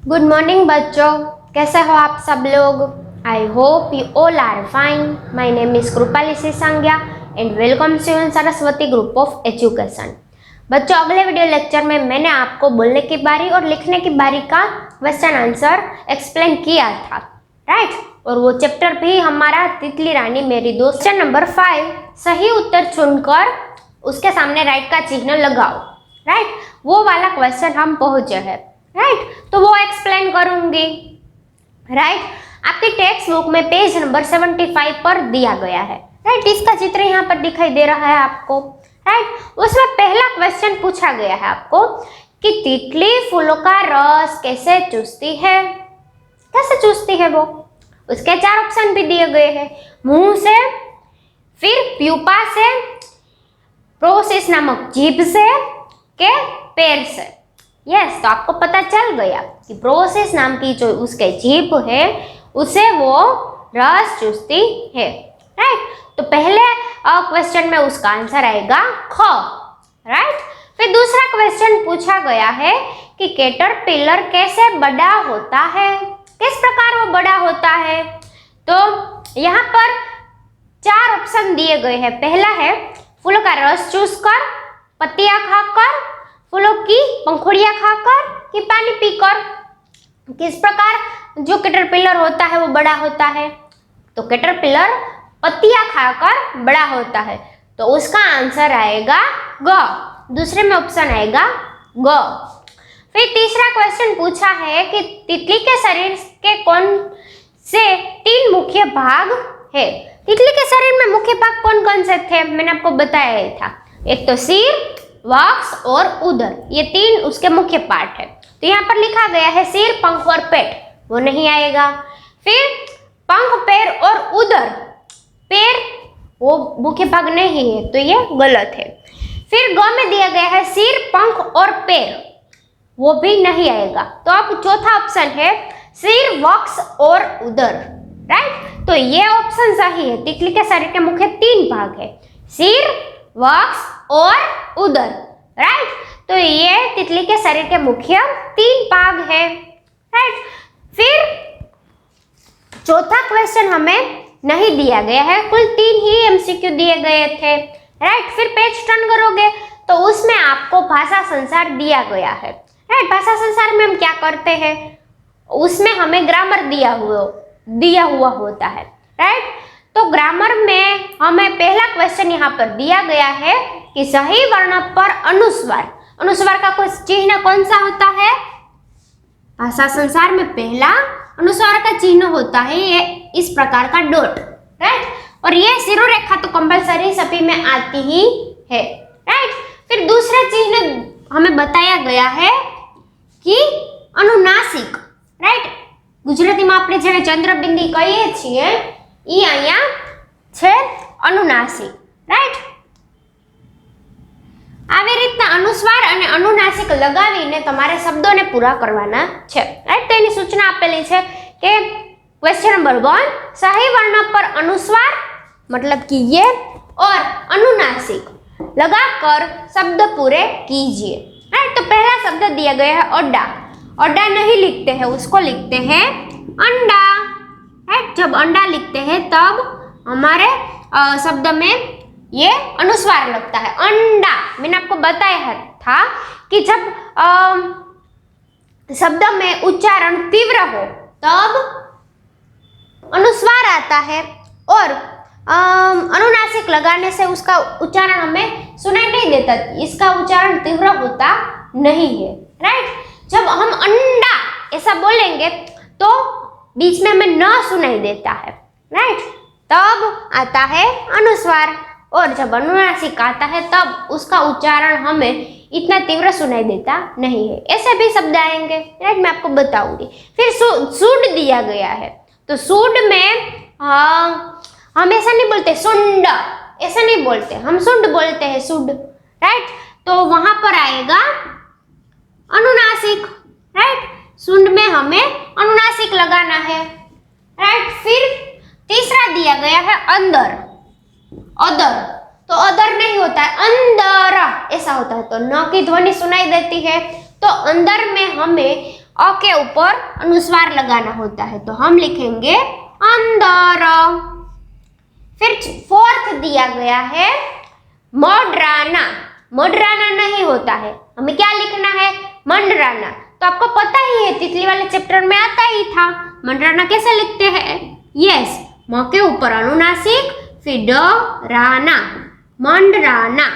Good morning बच्चों, कैसे हो आप सब लोग। I hope you all are fine. My name is Kripali Sisangiya and welcome to Saraswati group of education. बच्चों, अगले वीडियो लेक्चर में मैंने आपको बोलने की बारी और लिखने की बारी का क्वेश्चन आंसर एक्सप्लेन किया था, राइट। और वो चैप्टर भी हमारा तितली रानी मेरी दोस्त। क्वेश्चन नंबर 5, सही उत्तर चुनकर उसके सामने राइट का चिन्ह लगाओ, राइट। वो वाला क्वेश्चन हम पहुंचे हैं, राइट। तो वो एक्सप्लेन करूंगी, राइट। आपकी टेक्स्ट बुक में पेज नंबर 75 पर दिया गया है, राइट। इसका चित्र यहाँ पर दिखाई दे रहा है आपको, राइट। उसमें पहला क्वेश्चन पूछा गया है आपको कि तितली फूलों का रस कैसे चूसती है। कैसे चूसती है वो, उसके 4 ऑप्शन भी दिए गए हैं। मुंह से, फिर प्यूपा से, प्रोसेस नामक जीभ से, के पैर से। यस, तो आपको पता चल गया कि प्रोसेस नाम की जो उसके जीभ है उसे वो रस चूसती है, राइट। तो पहले क्वेश्चन में उसका आंसर आएगा ख, राइट। फिर दूसरा क्वेश्चन पूछा गया है कि कैटरपिलर कैसे बड़ा होता है, किस प्रकार वो बड़ा होता है। तो यहाँ पर 4 ऑप्शन दिए गए हैं। पहला है फूलों का रस चूसकर, पत्तियां खाकर, फूलों की पंखुड़ियां खाकर, कि पानी पीकर। किस प्रकार जो कैटरपिलर होता है वो बड़ा होता है, तो कैटरपिलर पत्तियां खाकर बड़ा होता है, तो उसका आंसर आएगा ग। दूसरे में ऑप्शन आएगा ग। फिर तीसरा क्वेश्चन पूछा है कि तितली के शरीर के कौन से 3 मुख्य भाग है। तितली के शरीर में मुख्य भाग कौन कौन से थे, मैंने आपको बताया ही था। एक तो सिर, वक्ष और उदर, ये 3 उसके मुख्य पार्ट है। तो यहाँ पर लिखा गया है सिर, पंख और पेट, वो नहीं आएगा। फिर पंख, पैर और उदर, पैर वो मुख्य भाग नहीं है, तो ये गलत है। फिर ग में दिया गया है सिर, पंख और पैर, वो भी नहीं आएगा। तो अब चौथा ऑप्शन है सिर, वक्ष और उदर, राइट। तो ये ऑप्शन सही है। तितली के शरीर के मुख्य 3 भाग है, सिर, वक्ष और उदर, राइट। तो ये तितली के शरीर के मुख्य 3 भाग है, राइट। फिर चौथा क्वेश्चन हमें नहीं दिया गया है, कुल 3 ही एमसीक्यू दिए गए थे, राइट। फिर पेज टर्न करोगे तो उसमें आपको भाषा संसार दिया गया है, राइट। भाषा संसार में हम क्या करते हैं, उसमें हमें ग्रामर दिया हुआ होता है, राइट। तो ग्रामर में हमें पहला क्वेश्चन यहाँ पर दिया गया है कि सही वर्ण पर अनुस्वार, अनुस्वार का कोई चिन्ह कौन सा होता है। भाषा संसार में पहला अनुस्वार का चिन्ह होता है ये इस प्रकार का डॉट, राइट। और ये शिरोरेखा तो कंपलसरी सभी में आती ही है, राइट। फिर दूसरा चिन्ह हमें बताया गया है कि अनुनासिक, राइट। गुजरातीમાં આપણે જેને ચંદ્રબિંદી કહીએ છીએ ઈ અહીંયા છે અનુનાસિક, રાઈટ। આવી રીતના અનુસ્વાર અને અનુનાસિક લગાવીને તમારે શબ્દોને પૂરા કરવાના છે, રાઈટ। તો એની સૂચના આપેલી છે કે ક્વેશ્ચન નંબર 1, સહી वर्ण पर अनुस्वार मतलब कि ये और अनुनासिक लगाकर शब्द पूरे कीजिए, राइट। तो पहला शब्द दिया गया है अड्डा। अड्डा नहीं लिखते हैं, उसको लिखते हैं अंडा, राइट। जब अंडा लिखते हैं तब हमारे शब्द में ये अनुस्वार लगता है, अंडा। मैंने आपको बताया था कि जब शब्द में उच्चारण तीव्र हो तब अनुस्वार आता है, और अनुनासिक लगाने से उसका उच्चारण हमें सुनाई नहीं देता, इसका उच्चारण तीव्र होता नहीं है, राइट। जब हम अंडा ऐसा बोलेंगे तो बीच में हमें न सुनाई देता है, राइट। तब आता है अनुस्वार, और जब अनुनासिक आता है तब उसका उच्चारण हमें इतना तीव्र सुनाई देता नहीं है। ऐसे भी शब्द आएंगे, राइट, मैं आपको बताऊंगी। फिर सूड दिया गया है, तो सूड में हम ऐसा नहीं बोलते सुंड, ऐसा नहीं बोलते, हम सुंड बोलते हैं, सुड, राइट। तो वहां पर आएगा अनुनासिक, राइट। सुंड में हमें अनुनासिक लगाना है, राइट। फिर तीसरा दिया गया है अंदर, अदर, तो अदर नहीं होता है, अंदर ऐसा होता है, तो न की ध्वनि सुनाई देती है। तो अंदर में हमें अ के ऊपर अनुस्वार लगाना होता है, तो हम लिखेंगे अंदर। फिर फोर्थ दिया गया है मडराना। मडराना नहीं होता है, हमें क्या लिखना है? मंडराना। तो आपको पता ही है, तितली वाले चैप्टर में आता ही था। मंडराना कैसे लिखते हैं? यस, म के ऊपर अनुनासिक, फिर ड राना, मंडराना,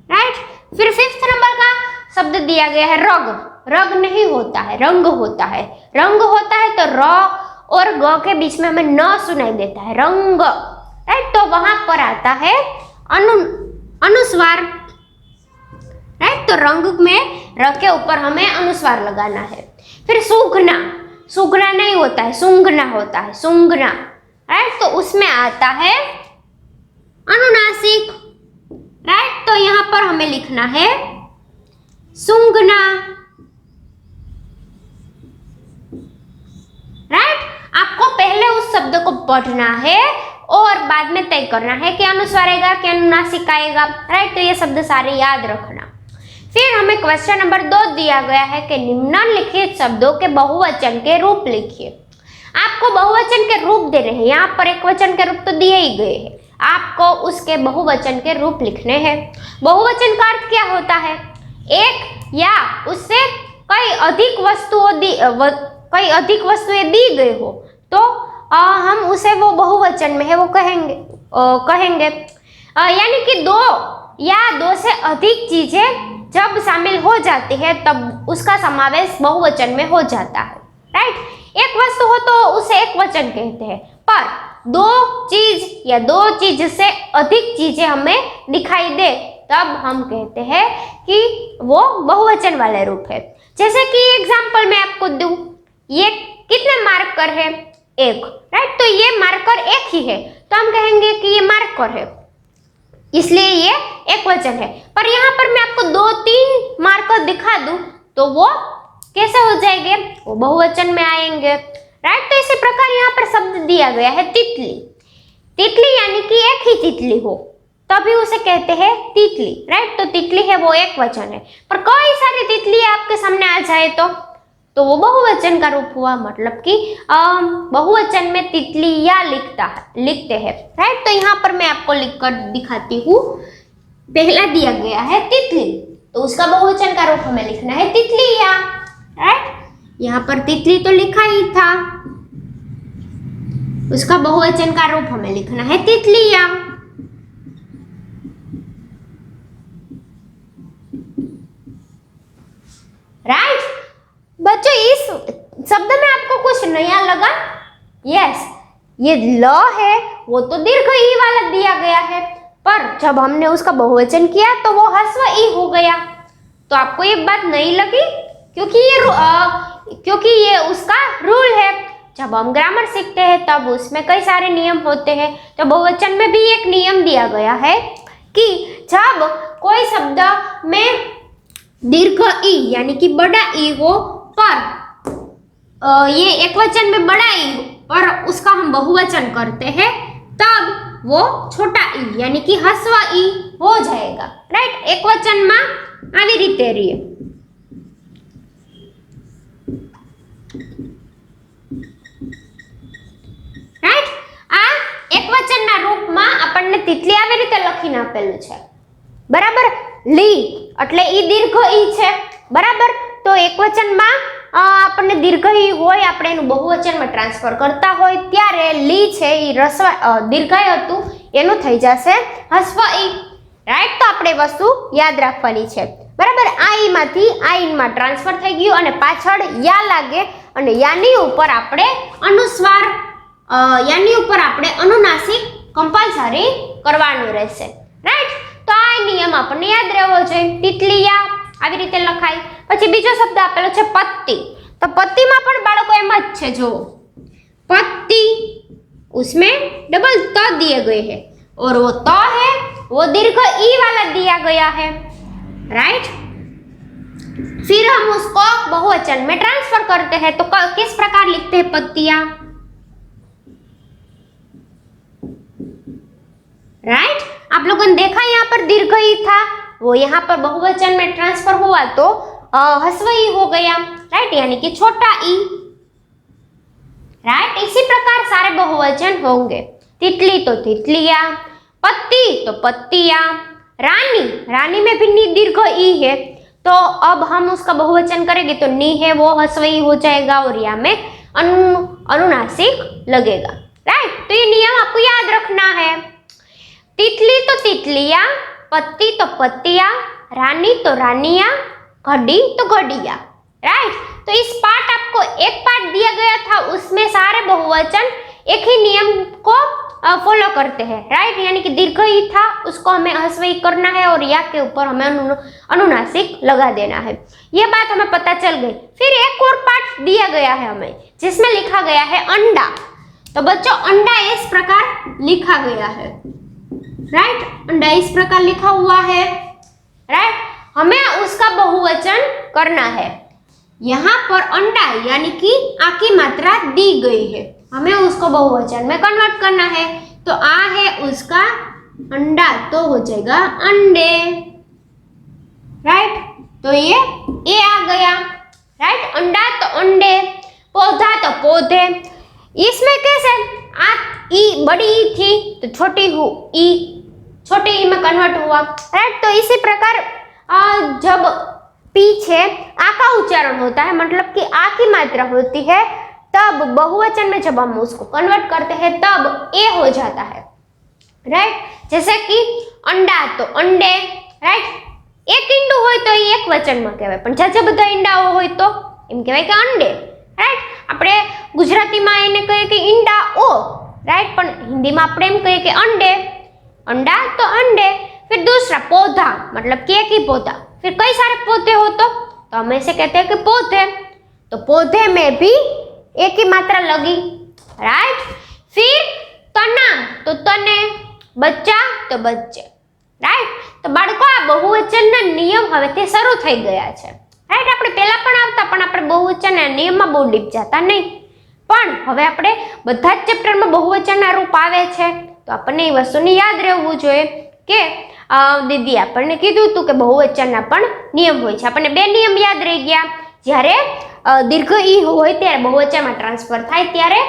राइट। फिर फिफ्थ नंबर का शब्द दिया गया है रग। रग नहीं होता है, रंग होता है। रंग होता है तो र और ग के बीच में हमें न सुनाई देता है, रंग, राइट। तो वहां पर आता है अनुस्वार, राइट। तो रंग में र के ऊपर हमें अनुस्वार लगाना है। फिर सूंघना। सूंघना नहीं होता है, सूंघना होता है, सूंघना, राइट। तो उसमें आता है अनुनासिक, राइट। तो यहां पर हमें लिखना है सूंघना, राइट। आपको पहले उस शब्द को पढ़ना है और बाद में तय करना है कि अनुस्वार आएगा कि अनुनासिक आएगा, राइट। तो ये शब्द सारे याद रखना। फिर हमें क्वेश्चन नंबर 2 दिया गया है कि निम्नलिखित शब्दों के बहुवचन के रूप लिखिए। आपको बहुवचन के रूप दे रहे हैं, यहाँ पर एक वचन के रूप तो दिए ही गए हैं, आपको उसके बहुवचन के रूप लिखने हैं। बहुवचन का अर्थ क्या होता है? एक या उससे कई अधिक वस्तुएं दी गई हो तो हम उसे वो बहुवचन में है वो कहेंगे। यानी कि दो या दो से अधिक चीजें जब शामिल हो जाती है तब उसका समावेश बहुवचन में हो जाता है, राइट। एक वस्तु हो तो उसे एक वचन कहते हैं, पर दो चीज या दो चीज से अधिक चीजें हमें दिखाई दे तब हम कहते हैं कि वो बहुवचन वाले रूप है। जैसे कि एग्जाम्पल मैं आपको दूं, ये कितने मार्कर है? एक, राइट। तो ये मार्कर एक ही है तो हम कहेंगे कि ये मार्कर है, इसलिए ये एक वचन है। पर यहाँ पर मैं आपको 2-3 मार्कर दिखा दूं तो वो कैसे हो जाएंगे? वो बहुवचन में आएंगे, राइट। तो इसी प्रकार यहाँ पर शब्द दिया गया है तितली। तितली यानी कि एक ही तितली हो तभी उसे कहते हैं तितली, राइट। तो तितली है वो एक वचन है, पर कई सारी तितली आपके सामने आ जाए तो वो बहुवचन का रूप हुआ, मतलब कि बहुवचन में तितलियां लिखते हैं, राइट। तो यहाँ पर मैं आपको लिखकर दिखाती हूँ। पहला दिया गया है तितली, तो उसका बहुवचन का रूप हमें लिखना है तितलियां, राइट। यहाँ पर तितली तो लिखा ही था, उसका बहुवचन का रूप हमें लिखना है तितलियां, राइट। बच्चों इस शब्द में आपको कुछ नया लगा? यस, ये ल है वो तो दीर्घ ई वाला दिया गया है, पर जब हमने उसका बहुवचन किया तो वो ह्रस्व ई हो गया। तो आपको ये बात नहीं लगी? क्योंकि ये उसका रूल है। जब हम ग्रामर सीखते हैं तब उसमें कई सारे नियम होते हैं। तो बहुवचन में भी एक नियम दिया गया है कि जब कोई शब्द में दीर्घ ई यानी कि बड़ा ई हो पर ये एक वचन में बड़ा ई पर उसका हम बहुवचन करते हैं तब वो छोटा ई यानी कि ह्रस्व ई हो जाएगा, राइट। एक वचन में આવી રીતે રહીએ, રાઈટ। આ એક વચનના રૂપમાં આપણને તિતલી આવી રીતે લખીને આપેલું છે, બરાબર। લી એટલે ઈ દીર્ઘ ઈ છે, બરાબર। તો એક વચનમાં આપણને દીર્ઘ ઈ હોય, આપણે એનું બહુવચનમાં ટ્રાન્સફર કરતા હોય ત્યારે લી છે ઈ દીર્ઘાય હતું એનું થઈ જશે હસ્વ ઈ, રાઈટ। તો આપણે વસ્તુ યાદ રાખવાની છે, બરાબર। આ ઈ માંથી આ ઈ માં ટ્રાન્સફર થઈ ગયું અને પાછળ યા લાગે અને યાની ઉપર આપણે અનુસ્વાર यानी ऊपर આપણે अनुनासिक कंपल्सरी કરવાનું રહેશે, રાઈટ। તો આ નિયમ આપણને યાદ રહેવો જોઈએ। તિતલિયા આવી રીતે લખાય। પછી બીજો શબ્દ આપેલો છે પત્તી। તો પત્તીમાં પણ બાળકો એમ જ છે, જો પત્તી उसमें डबल त दिए गए हैं और वो त है वो दीर्घ ई वाला दिया गया है, राइट। फिर हम उसको बहुवचन में ट्रांसफर करते हैं तो किस प्रकार लिखते हैं पत्तियां, राइट। आप लोगों ने देखा यहाँ पर दीर्घ ई था, वो यहाँ पर बहुवचन में ट्रांसफर हुआ तो ह्रस्व ई हो गया, राइट, यानी कि छोटा ई, राइट। इसी प्रकार सारे बहुवचन होंगे। तितली तो तितलियां, पत्ती तो पत्तियां, रानी, रानी में भी दीर्घ ई है, तो अब हम उसका बहुवचन करेंगे तो नी है वो हस्वई हो जाएगा और या में अनुनासिक लगेगा, राइट। तो ये नियम आपको याद रखना है। तितली तो तितलियां, पत्ती तो पत्तियां, रानी तो रानियां, घड़ी तो घड़ियां, राइट। तो इस पार्ट आपको एक पार्ट दिया गया था, उसमें सारे बहुवचन एक ही नियम को फॉलो करते हैं, राइट। यानी कि दीर्घ ई था, उसको हमें हस्वई करना है और या के ऊपर हमें अनुनासिक लगा देना है। ये बात हमें पता चल गई। फिर एक और पार्ट दिया गया है हमें, जिसमें लिखा गया है अंडा। तो बच्चों अंडा इस प्रकार लिखा गया है, राइट। अंडा इस प्रकार लिखा हुआ है, राइट। हमें उसका बहुवचन करना है। यहाँ पर अंडा यानी कि आ की मात्रा दी गई है, हमें उसको बहुवचन में कन्वर्ट करना है। तो आ है उसका अंडा, तो हो जाएगा अंडे, राइट। तो ये ए आ गया, राइट। अंडा तो अंडे, पौधा तो पौधे। इसमें कैसे आ ई बड़ी ई थी तो छोटी ई, छोटी ई में कन्वर्ट हुआ, राइट। तो इसी प्रकार जब पीछे आ का उच्चारण होता है, मतलब कि आ की मात्रा होती है, तब बहुवचन में जब हम उसको कन्वर्ट करते हैं तब ए हो जाता है, राइट। जैसे कि अंडा तो अंडे, राइट। एक ईंडू હોય તો એક વચનમાં કહેવાય, પણ જાજા બધા ઈંડાઓ હોય તો એમ કહેવાય કે અંડે, રાઈટ। આપણે ગુજરાતીમાં એને કહીએ કે ઈંડાઓ, રાઈટ, પણ हिंदीમાં આપણે એમ કહીએ કે अंडे, अंडा तो अंडे। फिर दूसरा पौधा, मतलब कि एक ही पौधा। फिर कई सारे पौधे हो तो हम ऐसे कहते हैं कि पौधे, तो पौधे में भी एक ही मात्रा लगी, राइट। फिर तना तो तने, बच्चा तो बच्चे, राइट। तो बाळको आ बहुवचनना नियम हवेથી શરૂ થઈ ગયા છે, રાઈટ। આપણે પહેલા પણ આવતા, પણ આપણે बहुवचनના નિયમમાં બહુ ડીપ જતા નહીં, પણ હવે આપણે બધા જ ચેપ્ટરમાં बहुवचनના રૂપ આવે છે, તો આપણને એ વસ્તુની યાદ રહેવું જોઈએ કે દીદી આપણને કીધું હતું કે बहुवचनના પણ નિયમ હોય છે। આપણને બે નિયમ યાદ રહી ગયા। જ્યારે દીર્ઘ ઈ હોય ત્યારે बहुवचનમાં ટ્રાન્સફર થાય ત્યારે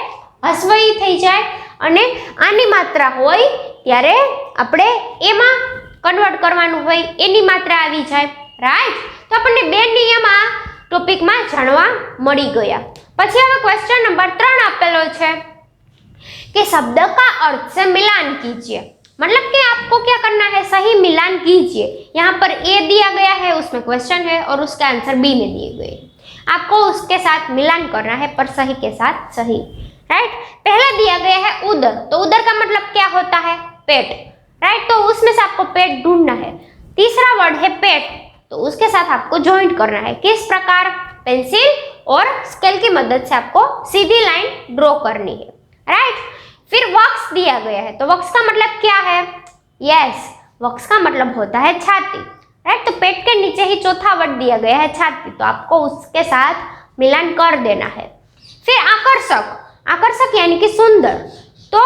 હસ્વ ઈ થઈ જાય, અને આની માત્રા હોય ત્યારે આપણે એમાં કન્વર્ટ કરવાનું હોય, એની માત્રા આવી જાય, રાઈટ। તો આપણને બે નિયમ આ ટોપિકમાં જાણવા મળી ગયા। પછી હવે ક્વેશ્ચન નંબર 3 આપેલો છે कि शब्द का अर्थ से मिलान कीजिए। मतलब कि आपको क्या करना है, सही मिलान कीजिए। यहाँ पर ए दिया गया है, उसमें क्वेश्चन है और उसका आंसर बी में दिए गए। आपको उसके साथ मिलान करना है, पर सही के साथ सही, राइट। पहला दिया गया है उदर, तो उदर का मतलब क्या होता है, पेट, राइट। तो उसमें से आपको पेट ढूंढना है। तीसरा वर्ड है पेट, तो उसके साथ आपको ज्वाइंट करना है। किस प्रकार, पेंसिल और स्केल की मदद से आपको सीधी लाइन ड्रॉ करनी है, राइट। फिर वक्स दिया गया है, तो वक्स का मतलब क्या है, यस, वक्स का मतलब होता है छाती, राइट। तो पेट के नीचे ही चौथा वर्ड दिया गया है छाती, तो आपको उसके साथ मिलान कर देना है। फिर आकर्षक, आकर्षक यानी कि सुंदर, तो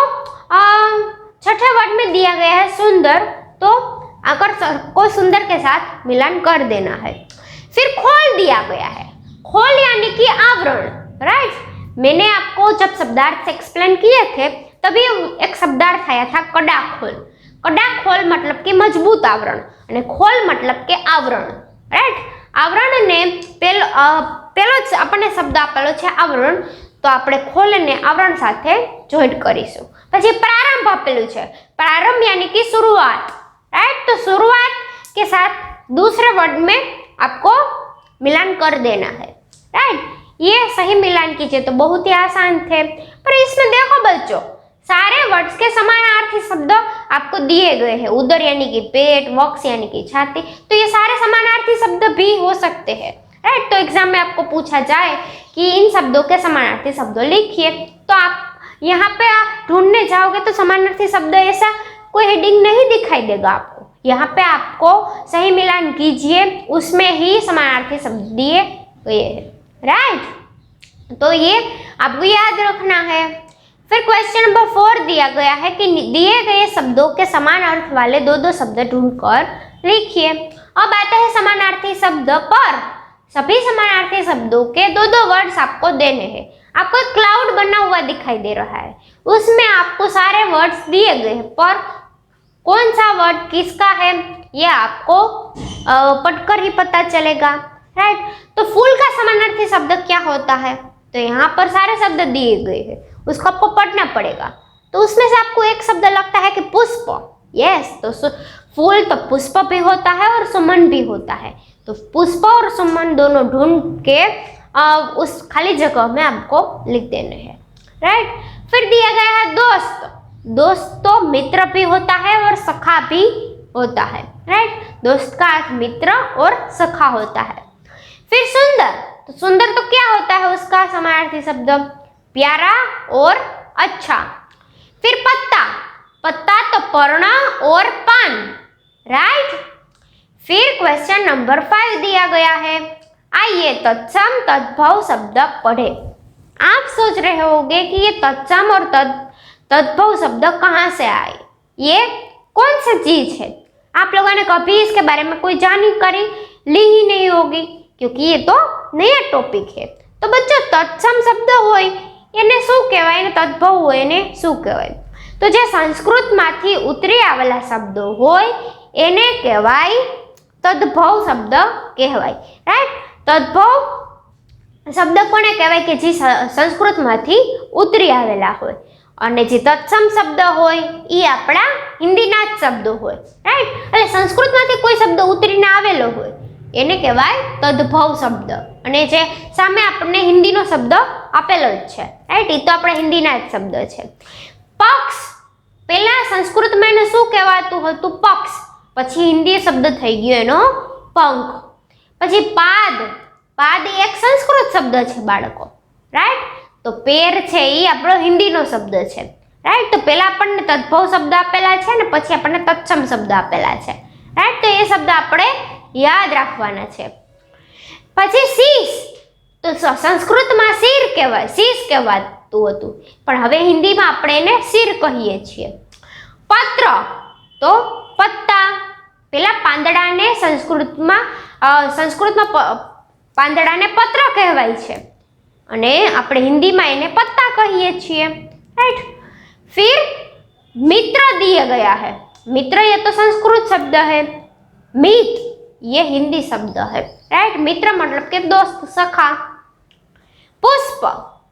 छठे वर्ड में दिया गया है सुंदर, तो आकर्षक को सुंदर के साथ मिलान कर देना है। फिर खोल दिया गया है, खोल यानी कि आवरण, राइट। मैंने आपको जब शब्दार्थ एक्सप्लेन किए थे तभी एक शब्दार्थ आया था कडाखोल। कडाखोल मतलब कि मजबूत आवरण, અને खोल मतलब के आवरण, राइट। आवरण ने પેલો જ આપણને શબ્દ આપેલો છે આવરણ, તો આપણે ખોલને આવરણ સાથે જોઈન્ટ કરીશું। પછી પ્રારંભ આપેલું છે, प्रारंभ यानी कि शुरुआत, राइट। तो शुरुआत के साथ दूसरे वर्ड में आपको मिलान कर देना है, राइट। ये सही मिलान कीजिए, तो बहुत ही आसान थे। पर इसमें देखो बच्चों, सारे वर्ड्स के समानार्थी शब्द आपको दिए गए हैं। उदर यानी कि पेट, वक्स यानी कि छाती, तो ये सारे समानार्थी शब्द भी हो सकते हैं, राइट। तो एग्जाम में आपको पूछा जाए कि इन शब्दों के समानार्थी शब्द लिखिए, तो आप यहाँ पे ढूंढने जाओगे तो समानार्थी शब्द ऐसा कोई हेडिंग नहीं दिखाई देगा आपको। यहाँ पे आपको सही मिलान कीजिए, उसमें ही समानार्थी शब्द दिए गए हैं, राइट। तो ये आपको याद रखना है। फिर क्वेश्चन नंबर 4 दिया गया है कि दिए गए शब्दों के समान अर्थ वाले दो शब्द ढूंढकर लिखिए। अब आते हैं समानार्थी शब्द पर। सभी समानार्थी शब्दों के दो दो वर्ड्स आपको देने हैं। आपको एक क्लाउड बना हुआ दिखाई दे रहा है, उसमें आपको सारे वर्ड्स दिए गए हैं, पर कौन सा वर्ड किसका है ये आपको पढ़कर ही पता चलेगा, राइट। तो फूल का समानार्थी शब्द क्या होता है, तो यहाँ पर सारे शब्द दिए गए हैं, उसको आपको पढ़ना पड़ेगा। तो उसमें से आपको एक शब्द लगता है कि पुष्प, यस। तो फूल तो पुष्प भी होता है और सुमन भी होता है, तो पुष्प और सुमन दोनों ढूंढ के उस खाली जगह में आपको लिख देने हैं, राइट। फिर दिया गया है दोस्त। दोस्त तो मित्र भी होता है और सखा भी होता है, राइट। दोस्त का अर्थ मित्र और सखा होता है। फिर सुंदर, तो सुंदर तो क्या होता है, उसका समानार्थी शब्द प्यारा और अच्छा। फिर पत्ता, पत्ता तो पर्ण और पान, राइट। फिर क्वेश्चन नंबर 5 दिया गया है, आइए तत्सम तद्भव शब्द पढ़े। आप सोच रहे होंगे कि ये तत्सम और तद्भव शब्द कहाँ से आए, ये कौन सी चीज है। आप लोगों ने कभी इसके बारे में कोई जानकारी ली ही नहीं होगी, क्योंकि ये तो नया टॉपिक है। तो बच्चों तत्सम शब्द होय એને શું કહેવાય ને તદ્ભવ હોય એને શું કહેવાય, તો જે સંસ્કૃતમાંથી ઉતરી આવેલા શબ્દો હોય એને કહેવાય તદ્ભવ શબ્દ કહેવાય, રાઈટ। તદ્ભવ શબ્દ કોને કહેવાય કે જે સંસ્કૃતમાંથી ઉતરી આવેલા હોય, અને જે તત્સમ શબ્દ હોય એ આપણા હિન્દીના જ શબ્દો હોય, રાઈટ। એટલે સંસ્કૃતમાંથી કોઈ શબ્દ ઉતરીને આવેલો હોય એને કહેવાય તદ્ભવ શબ્દ, અને જે સામે આપણને હિન્દીનો શબ્દ આપેલો જ છે, રાઈટ, એ તો આપણા હિન્દીના જ શબ્દ છે। પક્ષ, પહેલા સંસ્કૃતમાં એને શું કહેવાતું હતું, પક્ષ, પછી હિન્દી શબ્દ થઈ ગયો એનો પંખ। પછી પાદ, પાદ એક સંસ્કૃત શબ્દ છે બાળકો, રાઈટ। તો પેર છે એ આપણો હિન્દીનો શબ્દ છે, રાઈટ। તો પહેલા આપણને તદ્ભવ શબ્દ આપેલા છે ને પછી આપણને તત્સમ શબ્દ આપેલા છે, રાઈટ। તો એ શબ્દ આપણે યાદ રાખવાના છે। પછી શીશ, તો સંસ્કૃતમાં શીર કહેવાય, શીશ કહેવાતું હતું, પણ હવે હિન્દીમાં આપણે એને શીર કહીએ છીએ। પત્ર, તો પત્તા, પેલા પાંદડાને સંસ્કૃતમાં પાંદડાને પત્ર કહેવાય છે, અને આપણે हिंदीમાં એને पत्ता कहिए છીએ, राइट। फिर मित्र दिया गया है। मित्र ये तो संस्कृत शब्द है, मित ये हिंदी शब्द है, राइट। मित्र मतलब के दोस्त, सखा। पुष्प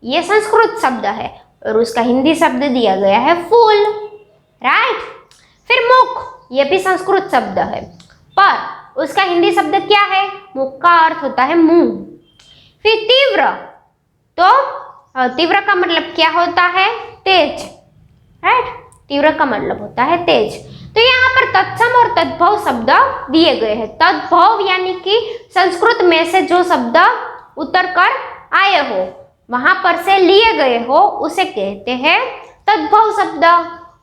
ये संस्कृत शब्द है और उसका हिंदी शब्द दिया गया है फूल, राइट। फिर मुख ये भी संस्कृत शब्द है, पर उसका हिंदी शब्द क्या है, मुख का अर्थ होता है मुंह। फिर तीव्र, तो तीव्र का मतलब क्या होता है, तेज, राइट। तीव्र का मतलब होता है तेज। तो यहाँ पर तत्सम और तद्भव शब्द दिए गए हैं। तद्भव यानी कि संस्कृत में से जो शब्द उतर कर आए हो, वहां पर से लिए गए हो, उसे कहते हैं तद्भव शब्द।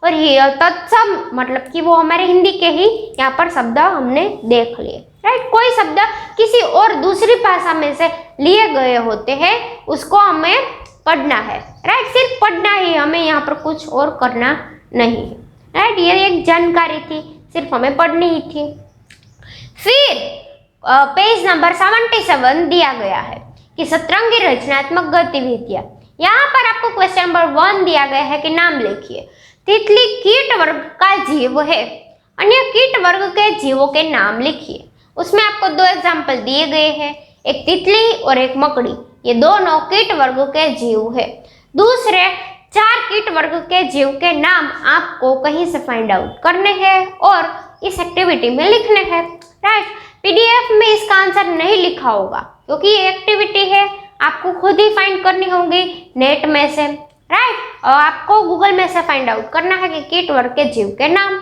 और ये तत्सम मतलब कि वो हमारे हिंदी के ही यहाँ पर शब्द हमने देख लिए, राइट। कोई शब्द किसी और दूसरी भाषा में से लिए गए होते हैं, उसको हमें पढ़ना है, राइट। सिर्फ पढ़ना ही, हमें यहाँ पर कुछ और करना नहीं है, राइट। ये एक जानकारी थी, सिर्फ हमें पढ़नी ही थी। फिर पेज नंबर 77 दिया गया है कि सतरंगी रचनात्मक गतिविधियां। यहाँ पर आपको क्वेश्चन नंबर 1 दिया गया है कि नाम लिखिए। तितली कीट वर्ग का जीव है, अन्य कीट वर्ग के जीवों के नाम लिखिए। उसमें आपको 2 एग्जाम्पल दिए गए हैं, एक तितली और एक मकड़ी, ये दोनों कीट वर्ग के जीव है। दूसरे 4 कीट वर्ग के जीव के नाम आपको कहीं से फाइंड आउट करने हैं और इस एक्टिविटी में लिखने हैं, राइट। पीडीएफ में इसका आंसर नहीं लिखा होगा क्योंकि ये एक्टिविटी है, आपको खुद ही फाइंड करनी होगी नेट में से, राइट। और आपको गूगल में से फाइंड आउट करना है कि कीट वर्ग के जीव के नाम,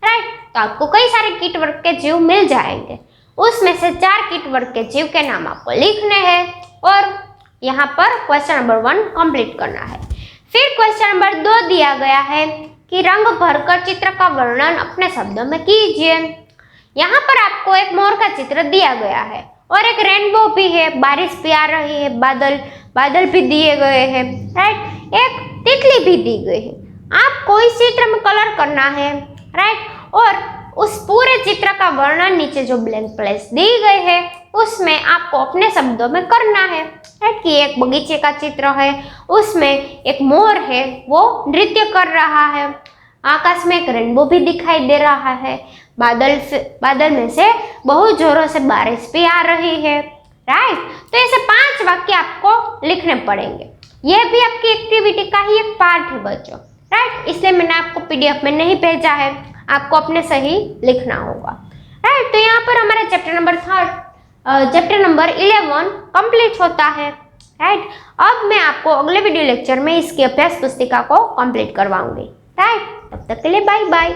राइट। तो आपको कई सारे कीट वर्ग के जीव मिल जाएंगे, उसमें से 4 कीट वर्ग के जीव के नाम आपको लिखने हैं और यहाँ पर क्वेश्चन नंबर 1 कंप्लीट करना है। फिर क्वेश्चन नंबर 2 दिया गया है कि रंग भरकर चित्र का वर्णन अपने शब्दों में कीजिए। यहाँ पर आपको एक मोर का चित्र दिया गया है और एक रेनबो भी है, बारिश भी आ रही है, बादल भी दिए गए हैं, राइट। एक तितली भी दी गई है। आपको इस चित्र में कलर करना है, राइट। और उस पूरे चित्र का वर्णन नीचे जो ब्लैंक प्लेस दी गई है उसमें आपको अपने शब्दों में करना है, राइट। कि एक बगीचे का चित्र है, उसमें एक मोर है, वो नृत्य कर रहा है, आकाश में एक रेनबो भी दिखाई दे रहा है, बादल में से बहुत जोरों से बारिश भी आ रही है, राइट। तो ऐसे 5 वाक्य आपको लिखने पड़ेंगे। ये भी आपकी एक्टिविटी का ही एक पार्ट है बच्चों, राइट। इसलिए मैंने आपको पीडीएफ में नहीं भेजा है, आपको अपने सही लिखना होगा, राइट। तो यहाँ पर हमारा चैप्टर नंबर 11 कंप्लीट होता है, राइट। अब मैं आपको अगले वीडियो लेक्चर में इसकी अभ्यास पुस्तिका को कंप्लीट करवाऊंगी, राइट। तब तक के लिए बाय बाय।